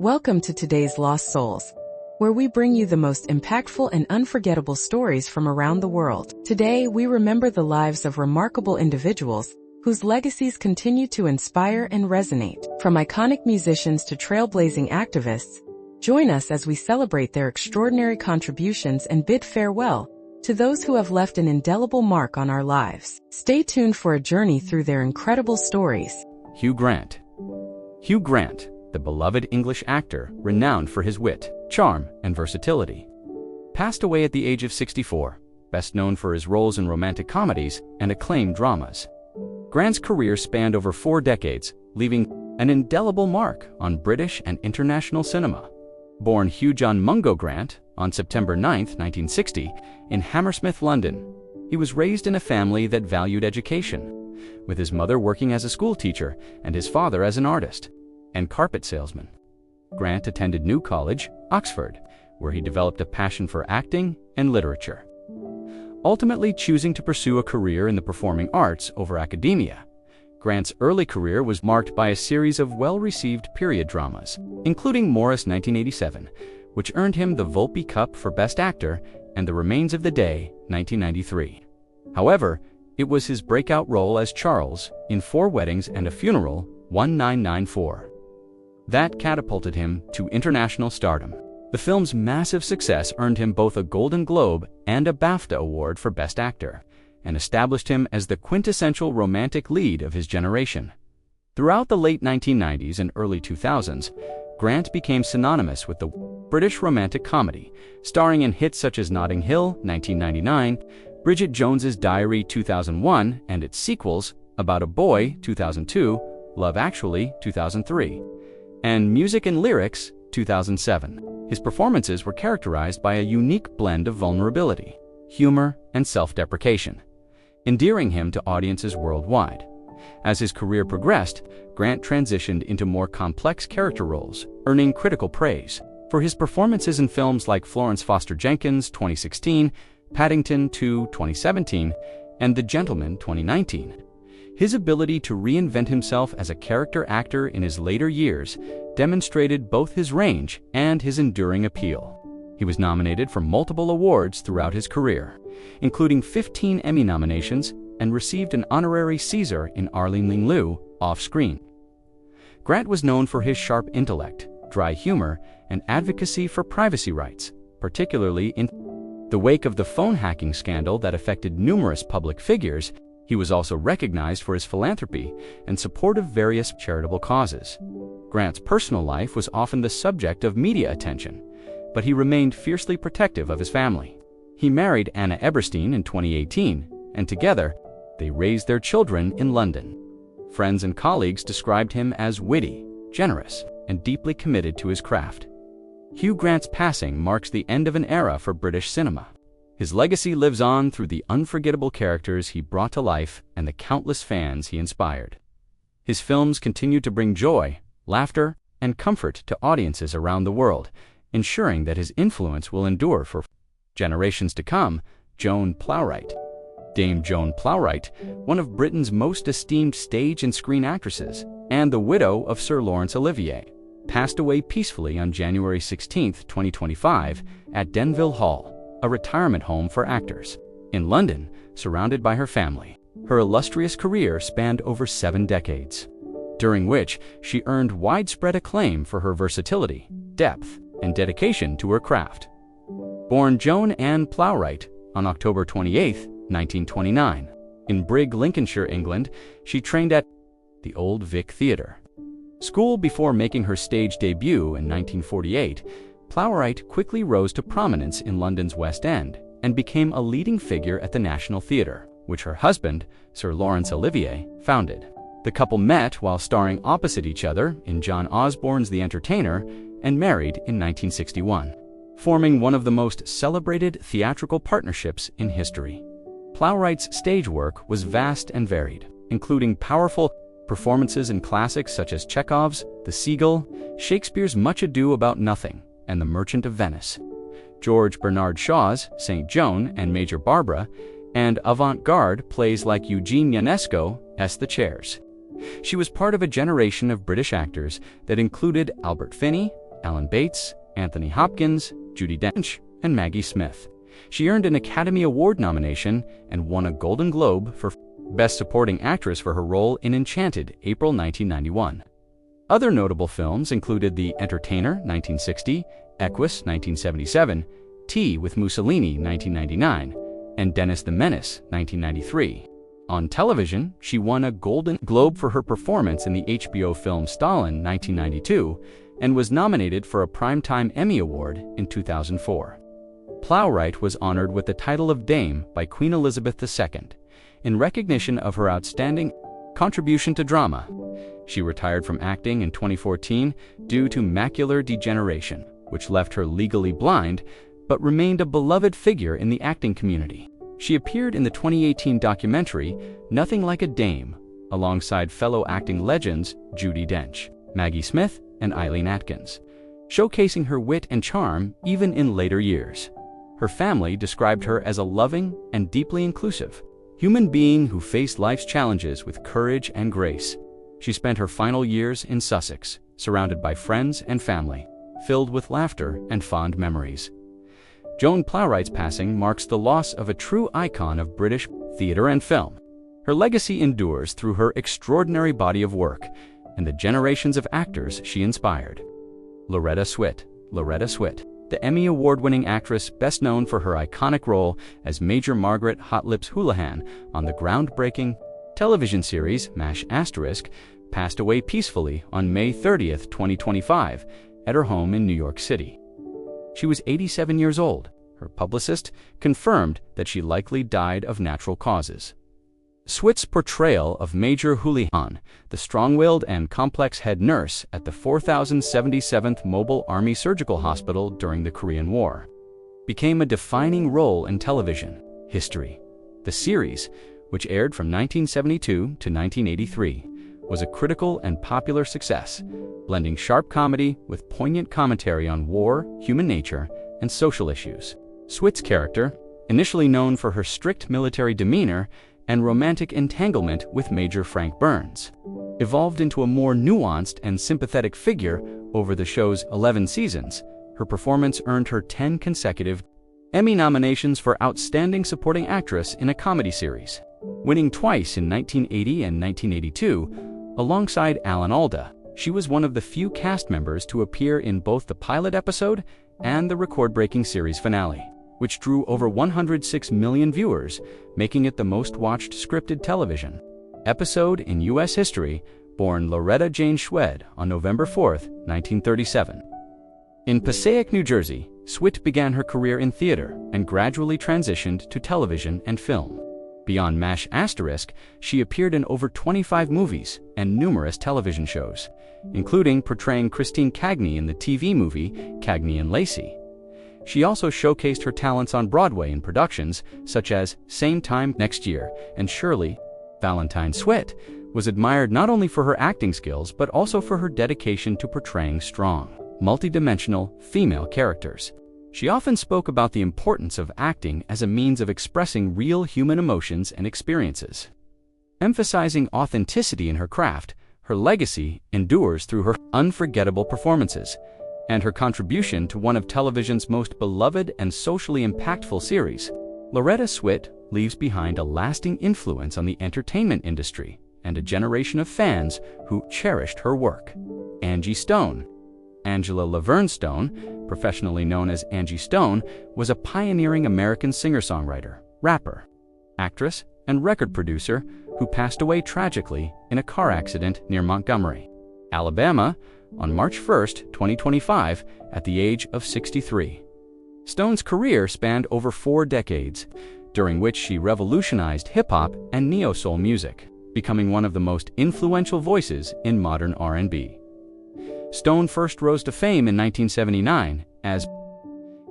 Welcome to today's Lost Souls, where we bring you the most impactful and unforgettable stories from around the world. Today, we remember the lives of remarkable individuals whose legacies continue to inspire and resonate. From iconic musicians to trailblazing activists, join us as we celebrate their extraordinary contributions and bid farewell to those who have left an indelible mark on our lives. Stay tuned for a journey through their incredible stories. Hugh Grant. Hugh Grant, the beloved English actor renowned for his wit, charm, and versatility, passed away at the age of 64, best known for his roles in romantic comedies and acclaimed dramas. Grant's career spanned over 4 decades, leaving an indelible mark on British and international cinema. Born Hugh John Mungo Grant on September 9, 1960, in Hammersmith, London, he was raised in a family that valued education, with his mother working as a schoolteacher and his father as an artist and carpet salesman. Grant attended New College, Oxford, where he developed a passion for acting and literature, ultimately choosing to pursue a career in the performing arts over academia. Grant's early career was marked by a series of well-received period dramas, including Morris 1987, which earned him the Volpe Cup for Best Actor, and The Remains of the Day 1993. However, it was his breakout role as Charles in 4 Weddings and a Funeral 1994 that catapulted him to international stardom. The film's massive success earned him both a Golden Globe and a BAFTA Award for Best Actor, and established him as the quintessential romantic lead of his generation. Throughout the late 1990s and early 2000s, Grant became synonymous with the British romantic comedy, starring in hits such as Notting Hill 1999, Bridget Jones's Diary 2001 and its sequels, About a Boy 2002, Love Actually 2003, and Music and Lyrics 2007. His performances were characterized by a unique blend of vulnerability, humor, and self-deprecation, endearing him to audiences worldwide. As his career progressed, Grant transitioned into more complex character roles, earning critical praise for his performances in films like Florence Foster Jenkins 2016, Paddington 2 2017, and The Gentleman 2019. His ability to reinvent himself as a character actor in his later years demonstrated both his range and his enduring appeal. He was nominated for multiple awards throughout his career, including 15 Emmy nominations, and received an honorary Caesar in Arlene Ling Liu off-screen. Grant was known for his sharp intellect, dry humor, and advocacy for privacy rights, particularly in the wake of the phone hacking scandal that affected numerous public figures. He was also recognized for his philanthropy and support of various charitable causes. Grant's personal life was often the subject of media attention, but he remained fiercely protective of his family. He married Anna Eberstein in 2018, and together, they raised their children in London. Friends and colleagues described him as witty, generous, and deeply committed to his craft. Hugh Grant's passing marks the end of an era for British cinema. His legacy lives on through the unforgettable characters he brought to life and the countless fans he inspired. His films continue to bring joy, laughter, and comfort to audiences around the world, ensuring that his influence will endure for generations to come. Joan Plowright. Dame Joan Plowright, one of Britain's most esteemed stage and screen actresses, and the widow of Sir Laurence Olivier, passed away peacefully on January 16, 2025, at Denville Hall, a retirement home for actors, in London, surrounded by her family. Her illustrious career spanned over 7 decades, during which she earned widespread acclaim for her versatility, depth, and dedication to her craft. Born Joan Ann Plowright on October 28, 1929, in Brigg, Lincolnshire, England, she trained at the Old Vic Theatre School before making her stage debut in 1948. Plowright quickly rose to prominence in London's West End and became a leading figure at the National Theatre, which her husband, Sir Laurence Olivier, founded. The couple met while starring opposite each other in John Osborne's The Entertainer and married in 1961, forming one of the most celebrated theatrical partnerships in history. Plowright's stage work was vast and varied, including powerful performances in classics such as Chekhov's The Seagull, Shakespeare's Much Ado About Nothing, and The Merchant of Venice, George Bernard Shaw's St. Joan and Major Barbara, and avant-garde plays like Eugene Ionesco's The Chairs. She was part of a generation of British actors that included Albert Finney, Alan Bates, Anthony Hopkins, Judi Dench, and Maggie Smith. She earned an Academy Award nomination and won a Golden Globe for Best Supporting Actress for her role in Enchanted, April 1991. Other notable films included The Entertainer, 1960, Equus, 1977, Tea with Mussolini, 1999, and Dennis the Menace, 1993. On television, she won a Golden Globe for her performance in the HBO film Stalin, 1992, and was nominated for a Primetime Emmy Award in 2004. Plowright was honored with the title of Dame by Queen Elizabeth II in recognition of her outstanding contribution to drama. She retired from acting in 2014 due to macular degeneration, which left her legally blind, but remained a beloved figure in the acting community. She appeared in the 2018 documentary Nothing Like a Dame, alongside fellow acting legends Judi Dench, Maggie Smith, and Eileen Atkins, showcasing her wit and charm even in later years. Her family described her as a loving and deeply inclusive human being who faced life's challenges with courage and grace. She spent her final years in Sussex, surrounded by friends and family, filled with laughter and fond memories. Joan Plowright's passing marks the loss of a true icon of British theatre and film. Her legacy endures through her extraordinary body of work and the generations of actors she inspired. Loretta Swit. Loretta Swit, the Emmy Award-winning actress best known for her iconic role as Major Margaret Hot Lips Houlihan on the groundbreaking television series MASH*, passed away peacefully on May 30, 2025, at her home in New York City. She was 87 years old. Her publicist confirmed that she likely died of natural causes. Swit's portrayal of Major Houlihan, the strong-willed and complex head nurse at the 4077th Mobile Army Surgical Hospital during the Korean War, became a defining role in television history. The series, which aired from 1972 to 1983, was a critical and popular success, blending sharp comedy with poignant commentary on war, human nature, and social issues. Swit's character, initially known for her strict military demeanor and romantic entanglement with Major Frank Burns, evolved into a more nuanced and sympathetic figure over the show's 11 seasons. Her performance earned her 10 consecutive Emmy nominations for Outstanding Supporting Actress in a Comedy Series, winning twice in 1980 and 1982 alongside Alan Alda. She was one of the few cast members to appear in both the pilot episode and the record-breaking series finale, which drew over 106 million viewers, making it the most-watched scripted television episode in U.S. history, born Loretta Jane Swit on November 4, 1937. In Passaic, New Jersey, Swit began her career in theater and gradually transitioned to television and film. Beyond MASH*, she appeared in over 25 movies and numerous television shows, including portraying Christine Cagney in the TV movie Cagney and Lacey. She also showcased her talents on Broadway in productions such as Same Time Next Year and Shirley. Valentine Swit was admired not only for her acting skills but also for her dedication to portraying strong, multidimensional female characters. She often spoke about the importance of acting as a means of expressing real human emotions and experiences. Emphasizing authenticity in her craft, her legacy endures through her unforgettable performances and her contribution to one of television's most beloved and socially impactful series. Loretta Swit leaves behind a lasting influence on the entertainment industry and a generation of fans who cherished her work. Angie Stone. Angela Laverne Stone, professionally known as Angie Stone, was a pioneering American singer-songwriter, rapper, actress, and record producer who passed away tragically in a car accident near Montgomery, Alabama, on March 1, 2025, at the age of 63. Stone's career spanned over 4 decades, during which she revolutionized hip-hop and neo-soul music, becoming one of the most influential voices in modern R&B. Stone first rose to fame in 1979 as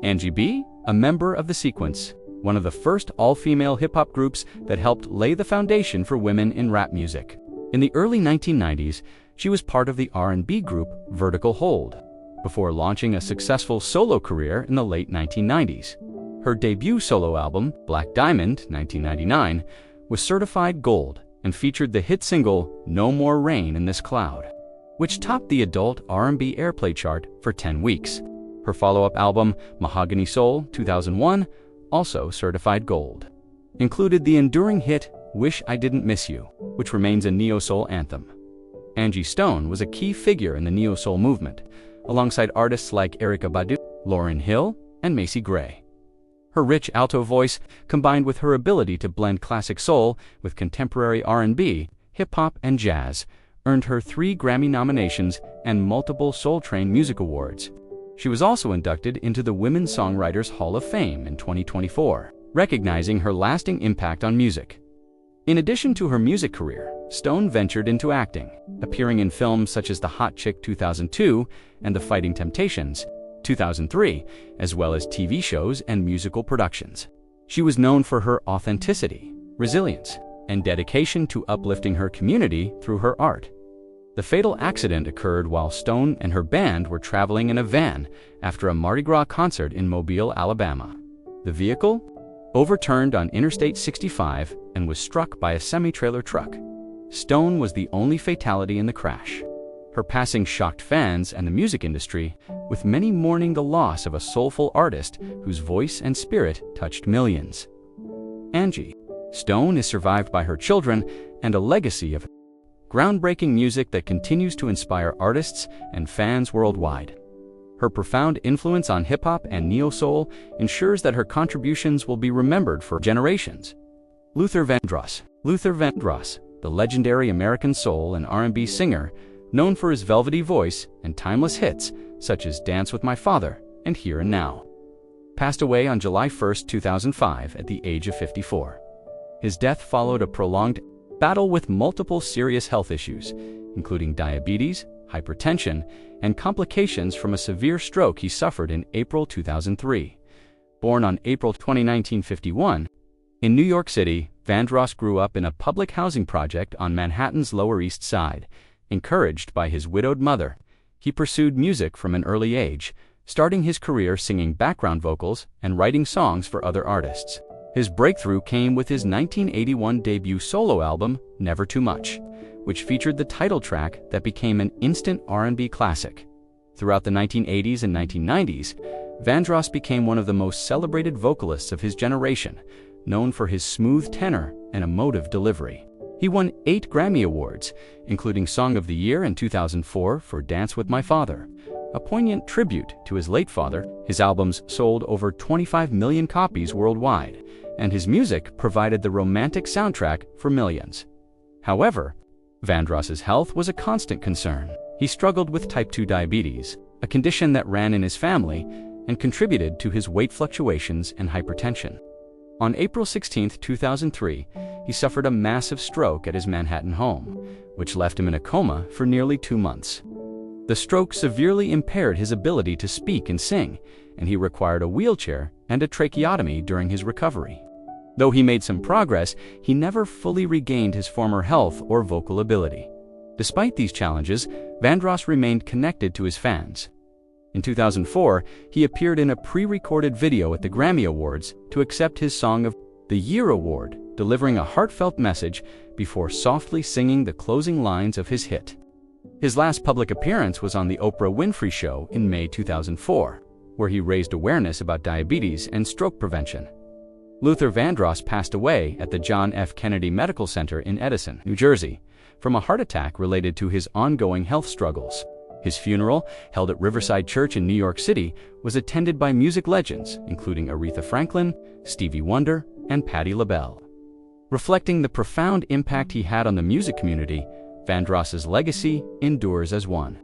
Angie B., a member of The Sequence, one of the first all-female hip-hop groups that helped lay the foundation for women in rap music. In the early 1990s, she was part of the R&B group Vertical Hold, before launching a successful solo career in the late 1990s. Her debut solo album, Black Diamond, 1999, was certified gold and featured the hit single No More Rain in This Cloud. which topped the adult R&B airplay chart for 10 weeks. Her follow-up album, Mahogany Soul, 2001, also certified gold, included the enduring hit Wish I Didn't Miss You, which remains a neo-soul anthem. Angie Stone was a key figure in the neo-soul movement, alongside artists like Erykah Badu, Lauryn Hill, and Macy Gray. Her rich alto voice, combined with her ability to blend classic soul with contemporary R&B, hip-hop, and jazz, earned her 3 Grammy nominations and multiple Soul Train Music Awards. She was also inducted into the Women Songwriters Hall of Fame in 2024, recognizing her lasting impact on music. In addition to her music career, Stone ventured into acting, appearing in films such as The Hot Chick 2002 and The Fighting Temptations 2003, as well as TV shows and musical productions. She was known for her authenticity, resilience, and dedication to uplifting her community through her art. The fatal accident occurred while Stone and her band were traveling in a van after a Mardi Gras concert in Mobile, Alabama. The vehicle overturned on Interstate 65 and was struck by a semi-trailer truck. Stone was the only fatality in the crash. Her passing shocked fans and the music industry, with many mourning the loss of a soulful artist whose voice and spirit touched millions. Angie Stone is survived by her children and a legacy of groundbreaking music that continues to inspire artists and fans worldwide. Her profound influence on hip-hop and neo-soul ensures that her contributions will be remembered for generations. Luther Vandross, the legendary American soul and R&B singer, known for his velvety voice and timeless hits such as Dance with My Father and Here and Now, passed away on July 1, 2005 at the age of 54. His death followed a prolonged battle with multiple serious health issues, including diabetes, hypertension, and complications from a severe stroke he suffered in April 2003. Born on April 20, 1951, in New York City, Vandross grew up in a public housing project on Manhattan's Lower East Side. Encouraged by his widowed mother, he pursued music from an early age, starting his career singing background vocals and writing songs for other artists. His breakthrough came with his 1981 debut solo album, Never Too Much, which featured the title track that became an instant R&B classic. Throughout the 1980s and 1990s, Vandross became one of the most celebrated vocalists of his generation, known for his smooth tenor and emotive delivery. He won 8 Grammy Awards, including Song of the Year in 2004 for Dance with My Father, a poignant tribute to his late father. His albums sold over 25 million copies worldwide, and his music provided the romantic soundtrack for millions. However, Vandross's health was a constant concern. He struggled with type 2 diabetes, a condition that ran in his family and contributed to his weight fluctuations and hypertension. On April 16, 2003, he suffered a massive stroke at his Manhattan home, which left him in a coma for nearly 2 months. The stroke severely impaired his ability to speak and sing, and he required a wheelchair and a tracheotomy during his recovery. Though he made some progress, he never fully regained his former health or vocal ability. Despite these challenges, Vandross remained connected to his fans. In 2004, he appeared in a pre-recorded video at the Grammy Awards to accept his Song of the Year award, delivering a heartfelt message before softly singing the closing lines of his hit. His last public appearance was on The Oprah Winfrey Show in May 2004, where he raised awareness about diabetes and stroke prevention. Luther Vandross passed away at the John F. Kennedy Medical Center in Edison, New Jersey, from a heart attack related to his ongoing health struggles. His funeral, held at Riverside Church in New York City, was attended by music legends including Aretha Franklin, Stevie Wonder, and Patti LaBelle. Reflecting the profound impact he had on the music community, Vandross's legacy endures as one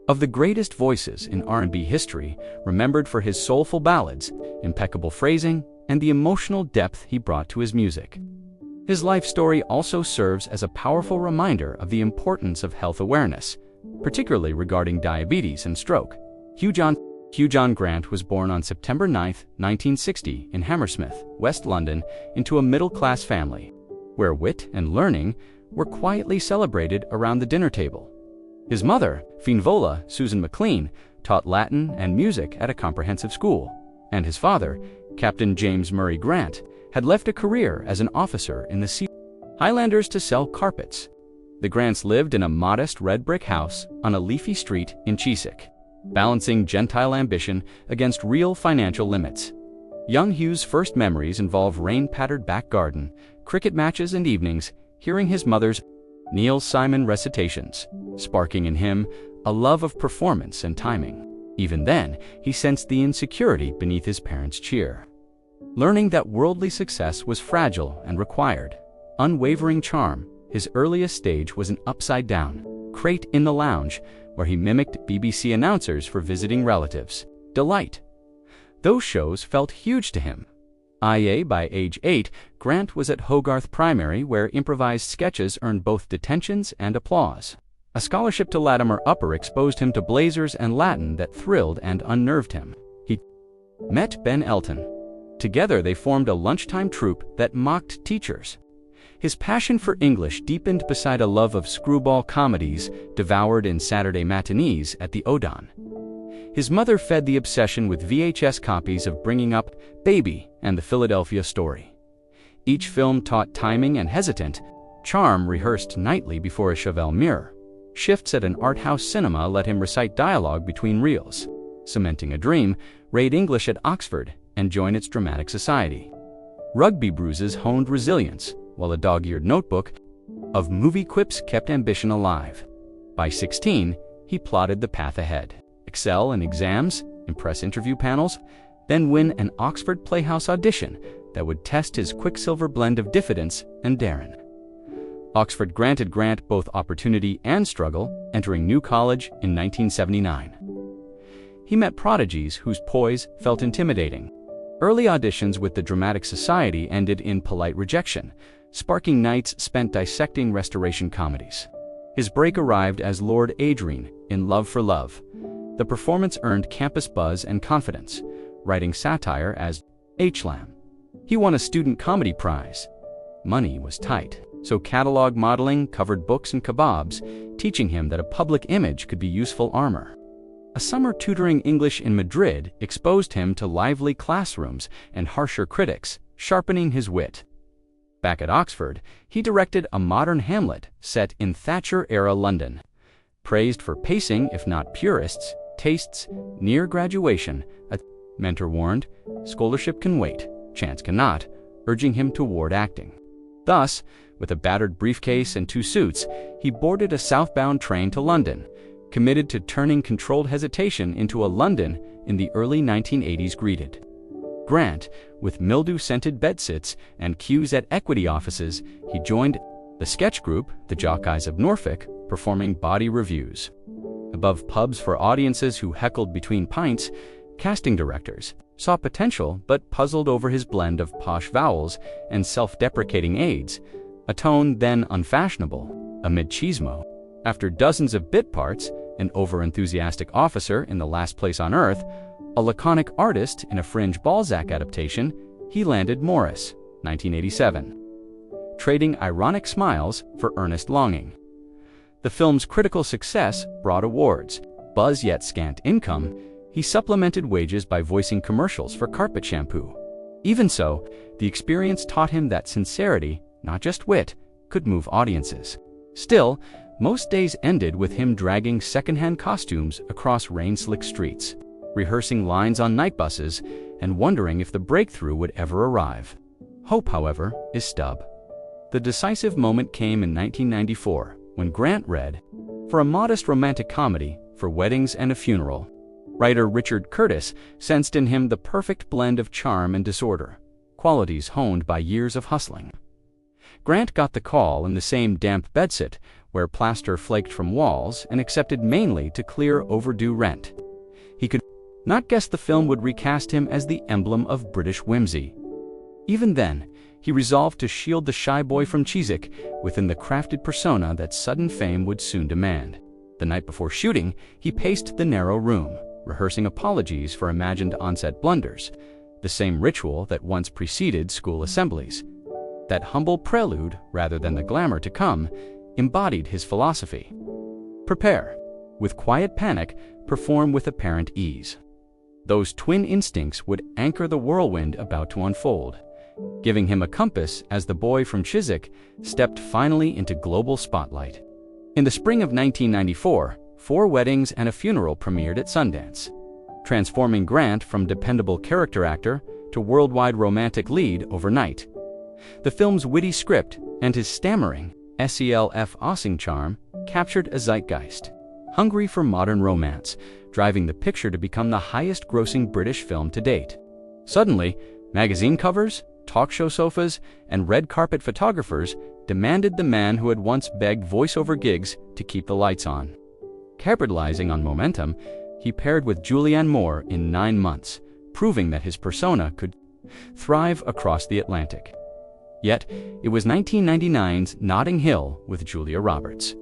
of the greatest voices in R&B history, remembered for his soulful ballads, impeccable phrasing, and the emotional depth he brought to his music. His life story also serves as a powerful reminder of the importance of health awareness, particularly regarding diabetes and stroke. Hugh Grant was born on September 9, 1960 in Hammersmith, West London, into a middle-class family, where wit and learning were quietly celebrated around the dinner table. His mother, Finvola Susan McLean, taught Latin and music at a comprehensive school, and his father, Captain James Murray Grant, had left a career as an officer in the Sea Highlanders to sell carpets. The Grants lived in a modest red brick house on a leafy street in Chiswick, balancing gentile ambition against real financial limits. Young Hugh's first memories involve rain-pattered back garden, cricket matches and evenings, hearing his mother's Neil Simon recitations, sparking in him a love of performance and timing. Even then, he sensed the insecurity beneath his parents' cheer. Learning that worldly success was fragile and required unwavering charm, his earliest stage was an upside-down crate in the lounge, where he mimicked BBC announcers for visiting relatives. Delight. Those shows felt huge to him. By age 8, Grant was at Hogarth Primary, where improvised sketches earned both detentions and applause. A scholarship to Latimer Upper exposed him to blazers and Latin that thrilled and unnerved him. He met Ben Elton. Together they formed a lunchtime troupe that mocked teachers. His passion for English deepened beside a love of screwball comedies devoured in Saturday matinees at the Odeon. His mother fed the obsession with VHS copies of Bringing Up, Baby, and The Philadelphia Story. Each film taught timing and hesitant charm rehearsed nightly before a Chevelle mirror. Shifts at an art house cinema let him recite dialogue between reels. Cementing a dream, read English at Oxford and join its dramatic society. Rugby bruises honed resilience, while a dog-eared notebook of movie quips kept ambition alive. By 16, he plotted the path ahead. Excel in exams, impress interview panels, then win an Oxford Playhouse audition that would test his quicksilver blend of diffidence and daring. Oxford granted Grant both opportunity and struggle, entering New College in 1979. He met prodigies whose poise felt intimidating. Early auditions with the Dramatic Society ended in polite rejection, sparking nights spent dissecting Restoration comedies. His break arrived as Lord Adrian in Love for Love. The performance earned campus buzz and confidence, writing satire as H-Lamb. He won a student comedy prize. Money was tight, so catalog modeling covered books and kebabs, teaching him that a public image could be useful armor. A summer tutoring English in Madrid exposed him to lively classrooms and harsher critics, sharpening his wit. Back at Oxford, he directed a modern Hamlet set in Thatcher-era London. Praised for pacing, if not purists' tastes, near graduation, a mentor warned, "Scholarship can wait, chance cannot," urging him toward acting. Thus, with a battered briefcase and 2 suits, he boarded a southbound train to London, committed to turning controlled hesitation into a London in the early 1980s greeted. Grant, with mildew-scented bedsits and queues at equity offices, he joined the sketch group, the Jockeys of Norfolk, performing body reviews. Above pubs for audiences who heckled between pints, casting directors saw potential but puzzled over his blend of posh vowels and self-deprecating aids, a tone then unfashionable, a machismo. After dozens of bit parts, an over-enthusiastic officer in The Last Place on Earth, a laconic artist in a fringe Balzac adaptation, he landed Morris, 1987, trading ironic smiles for earnest longing. The film's critical success brought awards, buzz yet scant income. He supplemented wages by voicing commercials for carpet shampoo. Even so, the experience taught him that sincerity, not just wit, could move audiences. Still, most days ended with him dragging secondhand costumes across rain-slick streets, rehearsing lines on night buses, and wondering if the breakthrough would ever arrive. Hope, however, is stub. The decisive moment came in 1994, when Grant read, for a modest romantic comedy for weddings and a funeral. Writer Richard Curtis sensed in him the perfect blend of charm and disorder, qualities honed by years of hustling. Grant got the call in the same damp bedsit, where plaster flaked from walls and accepted mainly to clear overdue rent. He could not guess the film would recast him as the emblem of British whimsy. Even then, he resolved to shield the shy boy from Chiswick within the crafted persona that sudden fame would soon demand. The night before shooting, he paced the narrow room, rehearsing apologies for imagined onset blunders, the same ritual that once preceded school assemblies. That humble prelude, rather than the glamour to come, embodied his philosophy. Prepare. With quiet panic, perform with apparent ease. Those twin instincts would anchor the whirlwind about to unfold, giving him a compass as the boy from Chiswick stepped finally into global spotlight. In the spring of 1994, Four Weddings and a Funeral premiered at Sundance, transforming Grant from dependable character actor to worldwide romantic lead overnight. The film's witty script and his stammering, self-ossing charm captured a zeitgeist, hungry for modern romance, driving the picture to become the highest-grossing British film to date. Suddenly, magazine covers, talk show sofas, and red carpet photographers demanded the man who had once begged voiceover gigs to keep the lights on. Capitalizing on momentum, he paired with Julianne Moore in 9 months, proving that his persona could thrive across the Atlantic. Yet, it was 1999's Notting Hill with Julia Roberts.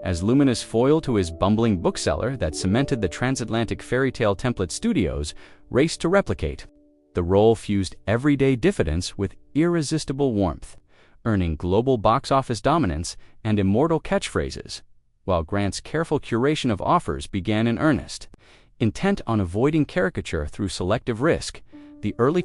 As luminous foil to his bumbling bookseller that cemented the transatlantic fairy tale template studios raced to replicate, the role fused everyday diffidence with irresistible warmth, earning global box office dominance and immortal catchphrases, while Grant's careful curation of offers began in earnest. Intent on avoiding caricature through selective risk, the early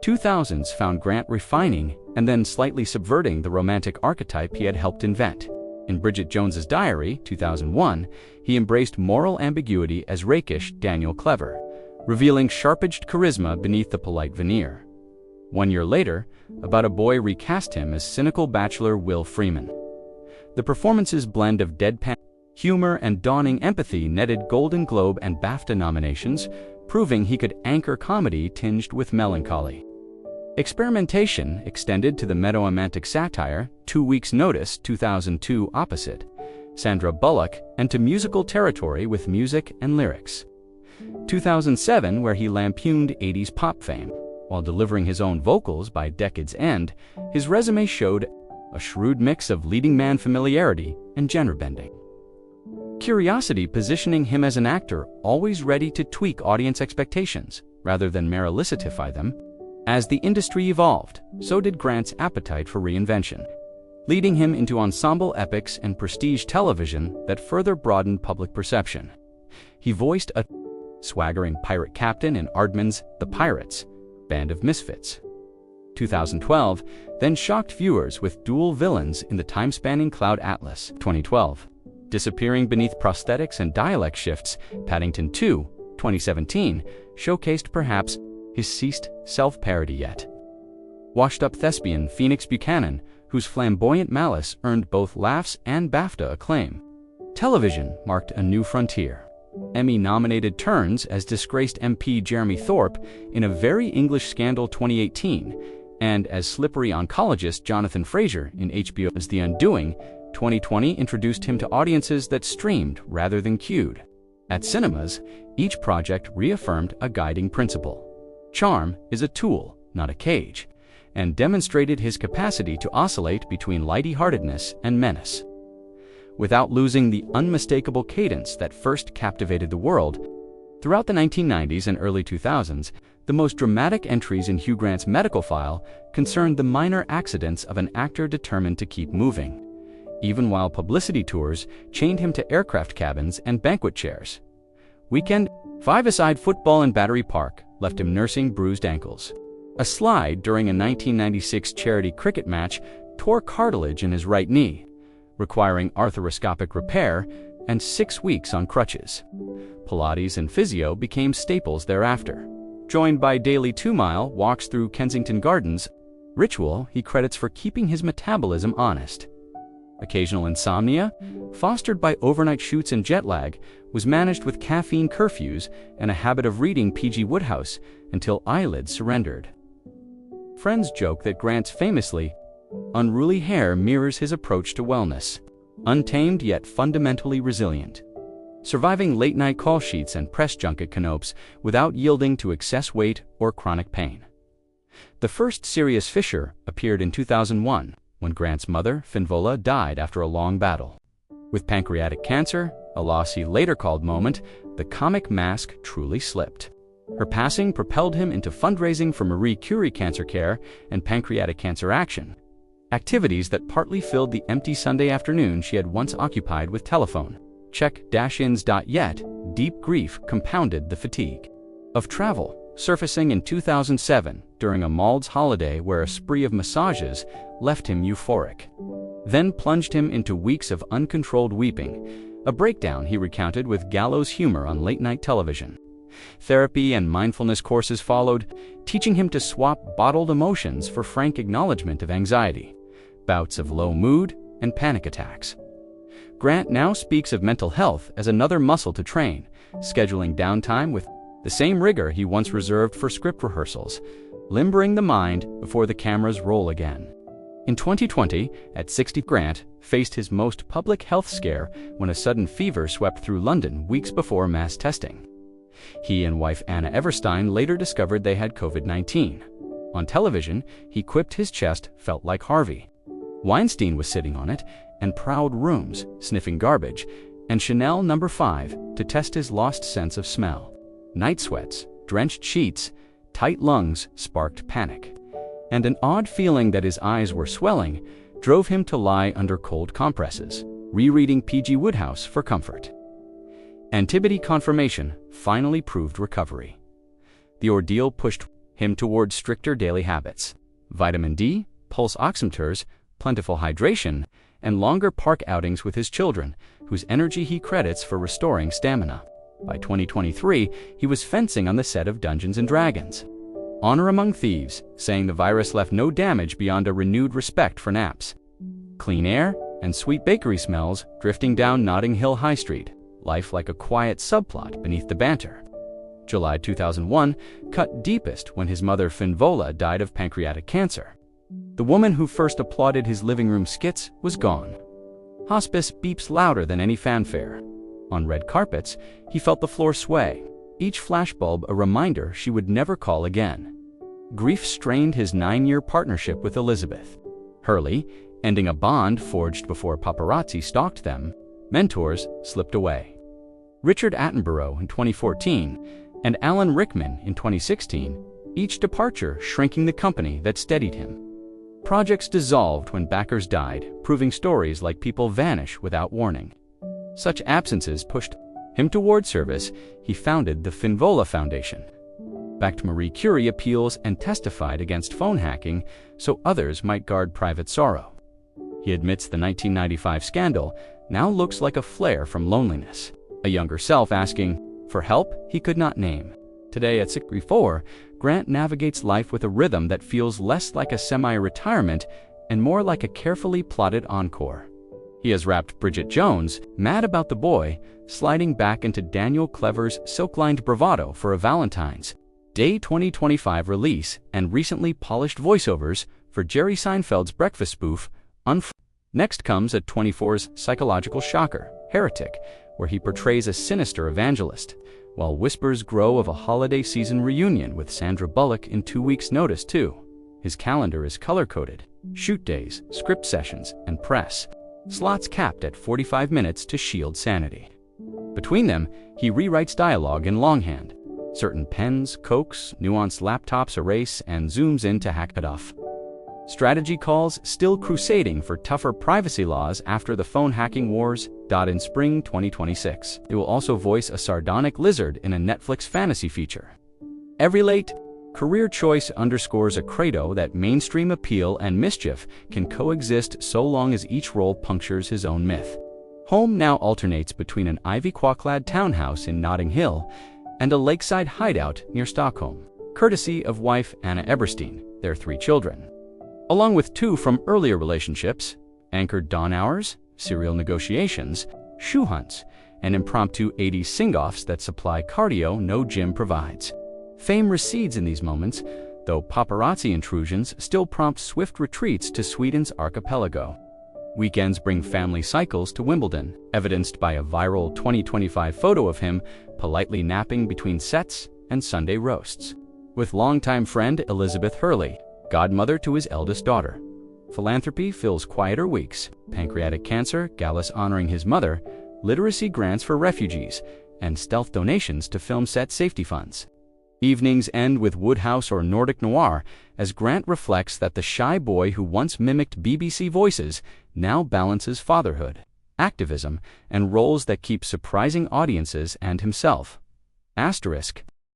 2000s found Grant refining and then slightly subverting the romantic archetype he had helped invent. In Bridget Jones's Diary, 2001, he embraced moral ambiguity as rakish Daniel Clever, revealing sharp-edged charisma beneath the polite veneer. 1 year later, About a Boy recast him as cynical bachelor Will Freeman. The performance's blend of deadpan humor and dawning empathy netted Golden Globe and BAFTA nominations, proving he could anchor comedy tinged with melancholy. Experimentation extended to the melodramatic satire 2 Weeks' Notice, 2002 opposite Sandra Bullock, and to musical territory with Music and Lyrics, 2007, where he lampooned 80s pop fame. While delivering his own vocals by decade's end, his resume showed a shrewd mix of leading man familiarity and genre bending. Curiosity positioning him as an actor always ready to tweak audience expectations rather than merilicify them. As the industry evolved, so did Grant's appetite for reinvention, leading him into ensemble epics and prestige television that further broadened public perception. He voiced a swaggering pirate captain in Aardman's The Pirates, Band of Misfits, 2012, then shocked viewers with dual villains in the time-spanning Cloud Atlas, 2012. Disappearing beneath prosthetics and dialect shifts, Paddington 2, 2017, showcased perhaps his ceased self-parody yet. Washed-up thespian Phoenix Buchanan, whose flamboyant malice earned both laughs and BAFTA acclaim. Television marked a new frontier. Emmy-nominated turns as disgraced MP Jeremy Thorpe in A Very English Scandal 2018, and as slippery oncologist Jonathan Fraser in HBO's The Undoing, 2020 introduced him to audiences that streamed rather than queued. At cinemas, each project reaffirmed a guiding principle. Charm is a tool, not a cage, and demonstrated his capacity to oscillate between lightheartedness and menace. Without losing the unmistakable cadence that first captivated the world, throughout the 1990s and early 2000s, the most dramatic entries in Hugh Grant's medical file concerned the minor accidents of an actor determined to keep moving, even while publicity tours chained him to aircraft cabins and banquet chairs. Weekend 5-a-side football in Battery Park left him nursing bruised ankles. A slide during a 1996 charity cricket match tore cartilage in his right knee, requiring arthroscopic repair and 6 weeks on crutches. Pilates and physio became staples thereafter. Joined by daily 2-mile walks through Kensington Gardens, ritual he credits for keeping his metabolism honest. Occasional insomnia, fostered by overnight shoots and jet lag, was managed with caffeine curfews and a habit of reading P.G. Wodehouse until eyelids surrendered. Friends joke that Grant's famously unruly hair mirrors his approach to wellness, untamed yet fundamentally resilient, surviving late-night call sheets and press junket canopes without yielding to excess weight or chronic pain. The first serious fissure appeared in 2001, when Grant's mother, Finvola, died after a long battle. With pancreatic cancer, a loss he later called moment, the comic mask truly slipped. Her passing propelled him into fundraising for Marie Curie cancer care and pancreatic cancer action, activities that partly filled the empty Sunday afternoon she had once occupied with telephone. Check-ins.yet, deep grief compounded the fatigue of travel, surfacing in 2007 during a Maldives holiday where a spree of massages left him euphoric. then plunged him into weeks of uncontrolled weeping, a breakdown he recounted with gallows humor on late-night television. Therapy and mindfulness courses followed, teaching him to swap bottled emotions for frank acknowledgement of anxiety, bouts of low mood, and panic attacks. Grant now speaks of mental health as another muscle to train, scheduling downtime with the same rigor he once reserved for script rehearsals, limbering the mind before the cameras roll again. In 2020, at 60, Grant faced his most public health scare when a sudden fever swept through London weeks before mass testing. He and wife Anna Everstein later discovered they had COVID-19. On television, he quipped his chest felt like Harvey. Weinstein was sitting on it, and prowled rooms, sniffing garbage, and Chanel No. 5 to test his lost sense of smell. Night sweats, drenched sheets, tight lungs sparked panic, and an odd feeling that his eyes were swelling drove him to lie under cold compresses, rereading P.G. Wodehouse for comfort. Antibody confirmation finally proved recovery. The ordeal pushed him toward stricter daily habits: vitamin D, pulse oximeters, plentiful hydration, and longer park outings with his children, whose energy he credits for restoring stamina. By 2023, he was fencing on the set of Dungeons & Dragons. Honor among thieves, saying the virus left no damage beyond a renewed respect for naps. Clean air and sweet bakery smells drifting down Notting Hill High Street, life like a quiet subplot beneath the banter. July 2001 cut deepest when his mother Finvola died of pancreatic cancer. The woman who first applauded his living room skits was gone. Hospice beeps louder than any fanfare. On red carpets, he felt the floor sway, each flashbulb a reminder she would never call again. Grief strained his 9-year partnership with Elizabeth Hurley, ending a bond forged before paparazzi stalked them. Mentors slipped away. Richard Attenborough in 2014 and Alan Rickman in 2016, each departure shrinking the company that steadied him. Projects dissolved when backers died, proving stories like people vanish without warning. Such absences pushed him toward service. He founded the Finvola Foundation, backed Marie Curie appeals, and testified against phone hacking so others might guard private sorrow. He admits the 1995 scandal now looks like a flare from loneliness, a younger self asking for help he could not name. Today at 64, Grant navigates life with a rhythm that feels less like a semi-retirement and more like a carefully plotted encore. He has rapped Bridget Jones' Mad About the Boy, sliding back into Daniel Clever's silk-lined bravado for a Valentine's Day 2025 release, and recently polished voiceovers for Jerry Seinfeld's breakfast spoof, Next comes at 24's psychological shocker, Heretic, where he portrays a sinister evangelist, while whispers grow of a holiday season reunion with Sandra Bullock in 2 weeks' notice, too. His calendar is color-coded: shoot days, script sessions, and press slots capped at 45 minutes to shield sanity. Between them, he rewrites dialogue in longhand. Certain pens, cokes, nuanced laptops erase, and zooms in to hack it off. Strategy calls still crusading for tougher privacy laws after the phone hacking wars. In spring 2026, it will also voice a sardonic lizard in a Netflix fantasy feature. Every late career choice underscores a credo that mainstream appeal and mischief can coexist so long as each role punctures his own myth. Home now alternates between an ivy-clad townhouse in Notting Hill and a lakeside hideout near Stockholm, courtesy of wife Anna Eberstein, their 3 children. Along with 2 from earlier relationships, anchored dawn hours, serial negotiations, shoe hunts, and impromptu 80s sing-offs that supply cardio no gym provides. Fame recedes in these moments, though paparazzi intrusions still prompt swift retreats to Sweden's archipelago. Weekends bring family cycles to Wimbledon, evidenced by a viral 2025 photo of him politely napping between sets and Sunday roasts, with longtime friend Elizabeth Hurley, godmother to his eldest daughter. Philanthropy fills quieter weeks: pancreatic cancer, galas honoring his mother, literacy grants for refugees, and stealth donations to film set safety funds. Evenings end with Wodehouse or Nordic noir, as Grant reflects that the shy boy who once mimicked BBC voices now balances fatherhood, activism, and roles that keep surprising audiences and himself. Asterisk,